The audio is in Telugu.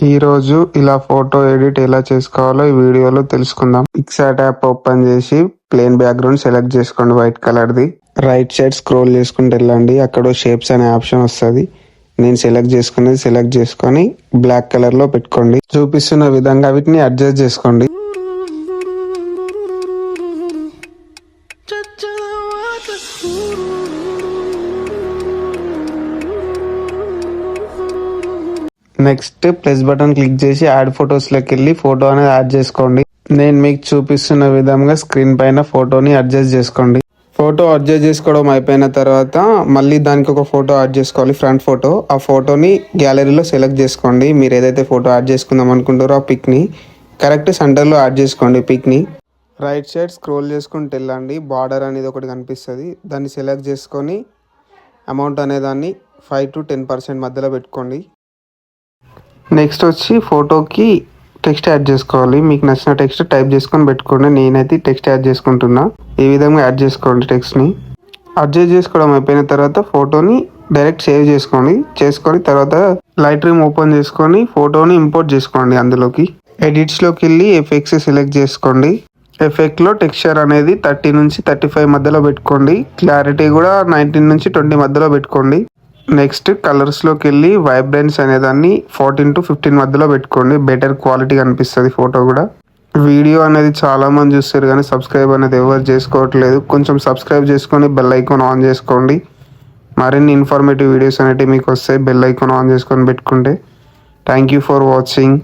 ఈ రోజు ఇలా ఫోటో ఎడిట్ ఎలా చేసుకోవాలో ఈ వీడియోలో తెలుసుకుందాం. పిక్సార్ట్ యాప్ ఓపెన్ చేసి ప్లేన్ బ్యాక్గ్రౌండ్ సెలెక్ట్ చేసుకోండి వైట్ కలర్ది. రైట్ సైడ్ స్క్రోల్ చేసుకుంటూ వెళ్ళండి. అక్కడ షేప్స్ అనే ఆప్షన్ వస్తుంది. నేను సెలెక్ట్ చేసుకొని బ్లాక్ కలర్ లో పెట్టుకోండి. చూపిస్తున్న విధంగా వీటిని అడ్జస్ట్ చేసుకోండి. నెక్స్ట్ ప్లస్ బటన్ క్లిక్ చేసి యాడ్ ఫొటోస్లోకి వెళ్ళి ఫోటో అనేది యాడ్ చేసుకోండి. నేను మీకు చూపిస్తున్న విధంగా స్క్రీన్ పైన ఫోటోని అడ్జస్ట్ చేసుకోండి. ఫోటో అడ్జస్ట్ చేసుకోవడం అయిపోయిన తర్వాత మళ్ళీ దానికి ఒక ఫోటో యాడ్ చేసుకోవాలి, ఫ్రంట్ ఫోటో. ఆ ఫోటోని గ్యాలరీలో సెలెక్ట్ చేసుకోండి. మీరు ఏదైతే ఫోటో యాడ్ చేసుకుందాం అనుకుంటారో ఆ పిక్ని కరెక్ట్ సెంటర్లో యాడ్ చేసుకోండి. పిక్ని రైట్ సైడ్ స్క్రోల్ చేసుకుంటూ వెళ్ళండి. బార్డర్ అనేది ఒకటి కనిపిస్తుంది, దాన్ని సెలెక్ట్ చేసుకొని అమౌంట్ అనేదాన్ని 5 to 10% మధ్యలో పెట్టుకోండి. నెక్స్ట్ వచ్చి ఫోటోకి టెక్స్ట్ యాడ్ చేసుకోవాలి. మీకు నచ్చిన టెక్స్ట్ టైప్ చేసుకొని పెట్టుకోండి. నేనైతే టెక్స్ట్ యాడ్ చేసుకుంటున్నా. ఈ విధంగా యాడ్ చేసుకోండి. టెక్స్ట్ని అడ్జస్ట్ చేసుకోవడం అయిపోయిన తర్వాత ఫోటోని డైరెక్ట్ సేవ్ చేసుకొని తర్వాత లైట్ రూమ్ ఓపెన్ చేసుకొని ఫోటోని ఇంపోర్ట్ చేసుకోండి. అందులోకి ఎడిట్స్లోకి వెళ్ళి ఎఫెక్ట్స్ సెలెక్ట్ చేసుకోండి. ఎఫెక్ట్లో టెక్స్చర్ అనేది 30 నుంచి 35 మధ్యలో పెట్టుకోండి. క్లారిటీ కూడా 19 నుంచి 20 మధ్యలో పెట్టుకోండి. నెక్స్ట్ కలర్స్లోకి వెళ్ళి వైబ్రెన్స్ అనేదాన్ని 14 to 15 మధ్యలో పెట్టుకోండి. బెటర్ క్వాలిటీ కనిపిస్తుంది ఫోటో కూడా. వీడియో అనేది చాలామంది చూస్తారు కానీ సబ్స్క్రైబ్ అనేది ఎవరు చేసుకోవట్లేదు. కొంచెం సబ్స్క్రైబ్ చేసుకొని బెల్ ఐకాన్ ఆన్ చేసుకోండి. మరిన్ని ఇన్ఫర్మేటివ్ వీడియోస్ అనేవి మీకు వస్తాయి బెల్ ఐకాన్ ఆన్ చేసుకొని పెట్టుకుంటే. Thank you for watching.